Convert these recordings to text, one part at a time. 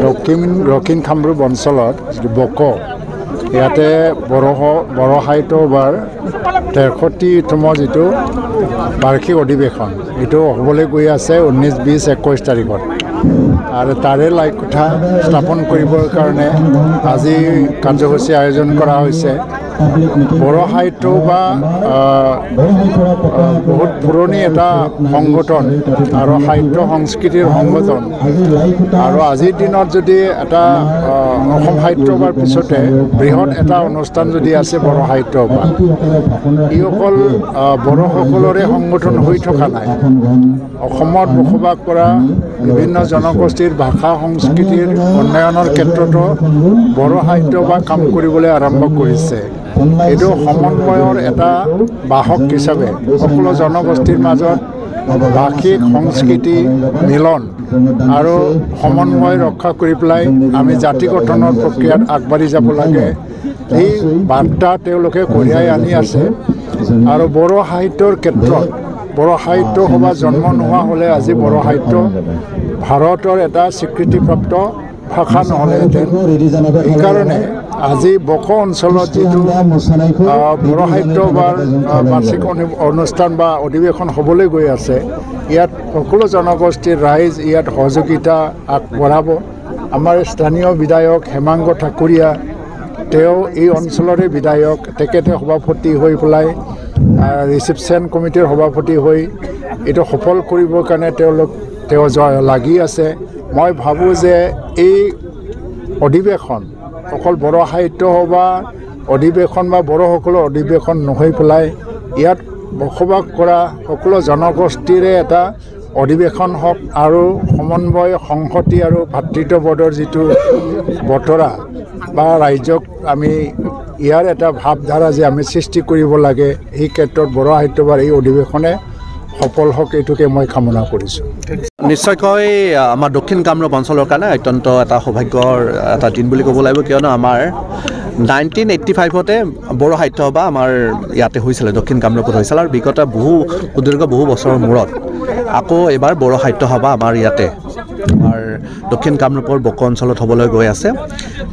দক্ষিণ কামৰূপ অঞ্চলত বক ইয়াতে বড়ো সাহিত্য সভাৰ 63তম যিটো বাৰ্ষিক অধিৱেশন এইটো হ'বলৈ গৈ আছে 19, 20, 21 তাৰিখত আৰু তাৰে কথা স্থাপন কৰিবৰ কাৰণে আজি কাৰ্যসূচী আয়োজন কৰা হৈছে। বড়ো সাহিত্য বা বহুত পুৰণি এটা সংগঠন আৰু সাহিত্য সংস্কৃতিৰ সংগঠন আৰু আজিৰ দিনত যদি এটা অসম সাহিত্য সভাৰ পিছতে বৃহৎ এটা অনুষ্ঠান যদি আছে বড়ো সাহিত্য সভা, ই অকল বড়োসকলৰে সংগঠন হৈ থকা নাই। অসমত বসবাস কৰা বিভিন্ন জনগোষ্ঠীৰ ভাষা সংস্কৃতিৰ উন্নয়নৰ ক্ষেত্ৰতো বড়ো সাহিত্য সভা কাম কৰিবলৈ আৰম্ভ কৰিছে। এইটো সমন্বয়ৰ এটা বাহক হিচাপে সকলো জনগোষ্ঠীৰ মাজত ভাষিক সংস্কৃতি মিলন আৰু সমন্বয় ৰক্ষা কৰি পেলাই আমি জাতি গঠনৰ প্ৰক্ৰিয়াত আগবাঢ়ি যাব লাগে, এই বাৰ্তা তেওঁলোকে কঢ়িয়াই আনি আছে। আৰু বড়ো সাহিত্যৰ ক্ষেত্ৰত বড়ো সাহিত্য সভা জন্ম নোহোৱা হ'লে আজি বড়ো সাহিত্য ভাৰতৰ এটা স্বীকৃতিপ্ৰাপ্ত ভাষা নহ'লেহেঁতেন। সেইকাৰণে আজি বক অঞ্চলত যিটো বড়ো সাহিত্য সভাৰ বাৰ্ষিক অনুষ্ঠান বা অধিৱেশন হ'বলৈ গৈ আছে, ইয়াত সকলো জনগোষ্ঠীৰ ৰাইজ ইয়াত সহযোগিতা আগবঢ়াব। আমাৰ স্থানীয় বিধায়ক হেমাংগ ঠাকুৰীয়া, তেওঁ এই অঞ্চলৰে বিধায়ক, তেখেতে সভাপতি হৈ পেলাই ৰিচিপশ্যন কমিটিৰ সভাপতি হৈ এইটো সফল কৰিবৰ কাৰণে তেওঁ লাগি আছে। মই ভাবোঁ যে এই অধিৱেশন অকল বড়ো সাহিত্য সভা অধিৱেশন বা বড়োসকলৰ অধিৱেশন নহৈ পেলাই ইয়াত বসবাস কৰা সকলো জনগোষ্ঠীৰে এটা অধিৱেশন হওক আৰু সমন্বয় সংহতি আৰু ভাতৃত্ববোধৰ যিটো বতৰা বা ৰাইজক আমি ইয়াৰ এটা ভাৱধাৰা যে আমি সৃষ্টি কৰিব লাগে, এই ক্ষেত্ৰত বড়ো সাহিত্য সভাৰ এই অধিৱেশনে সফল হওক, এইটোকে মই কামনা কৰিছোঁ। নিশ্চয়কৈ আমাৰ দক্ষিণ কামৰূপ অঞ্চলৰ কাৰণে অত্যন্ত এটা সৌভাগ্যৰ এটা দিন বুলি ক'ব লাগিব, কিয়নো আমাৰ 1985তে বড়ো সাহিত্য সভা আমাৰ ইয়াতে হৈছিলে, দক্ষিণ কামৰূপত হৈছিল। আৰু বিগত সুদীৰ্ঘ বহু বছৰৰ মূৰত আকৌ এবাৰ বড়ো সাহিত্য সভা আমাৰ ইয়াতে আমাৰ দক্ষিণ কামৰূপৰ বক অঞ্চলত হ'বলৈ গৈ আছে।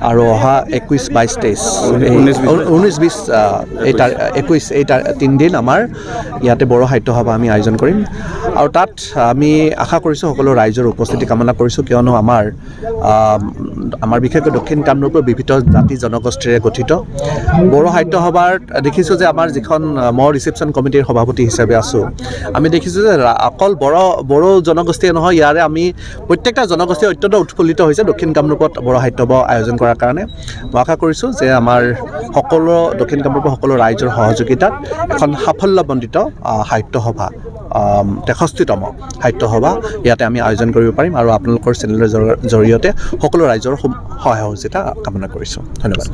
আৰু অহা 21, 22, 23, 19, 20 এই 3 দিন আমাৰ ইয়াতে বড়ো সাহিত্য সভা আমি আয়োজন কৰিম। আৰু তাত আমি আশা কৰিছোঁ সকলো ৰাইজৰ উপস্থিতি কামনা কৰিছোঁ, কিয়নো আমাৰ বিশেষকৈ দক্ষিণ কামৰূপৰ বিভিন্ন জাতি জনগোষ্ঠীৰে গঠিত বড়ো সাহিত্য সভাৰ দেখিছোঁ যে আমাৰ যিখন মই ৰিচিপশ্যন কমিটিৰ সভাপতি হিচাপে আছোঁ, আমি দেখিছোঁ যে অকল বড়ো জনগোষ্ঠীয়ে নহয়, ইয়াৰে আমি প্ৰত্যেকটা জনগোষ্ঠী অত্যন্ত উৎফুল্লিত হৈছে দক্ষিণ কামৰূপত বড়ো সাহিত্য সভা আয়োজন কৰাৰ কাৰণে। মই আশা কৰিছোঁ যে আমাৰ সকলো দক্ষিণ কামৰূপৰ সকলো ৰাইজৰ সহযোগিতাত এখন সাফল্যমণ্ডিত সাহিত্য সভা 63তম সাহিত্য সভা ইয়াতে আমি আয়োজন কৰিব পাৰিম। আৰু আপোনালোকৰ চেনেলৰ জৰিয়তে সকলো ৰাইজৰ সহায় সহযোগিতা কামনা কৰিছোঁ। ধন্যবাদ।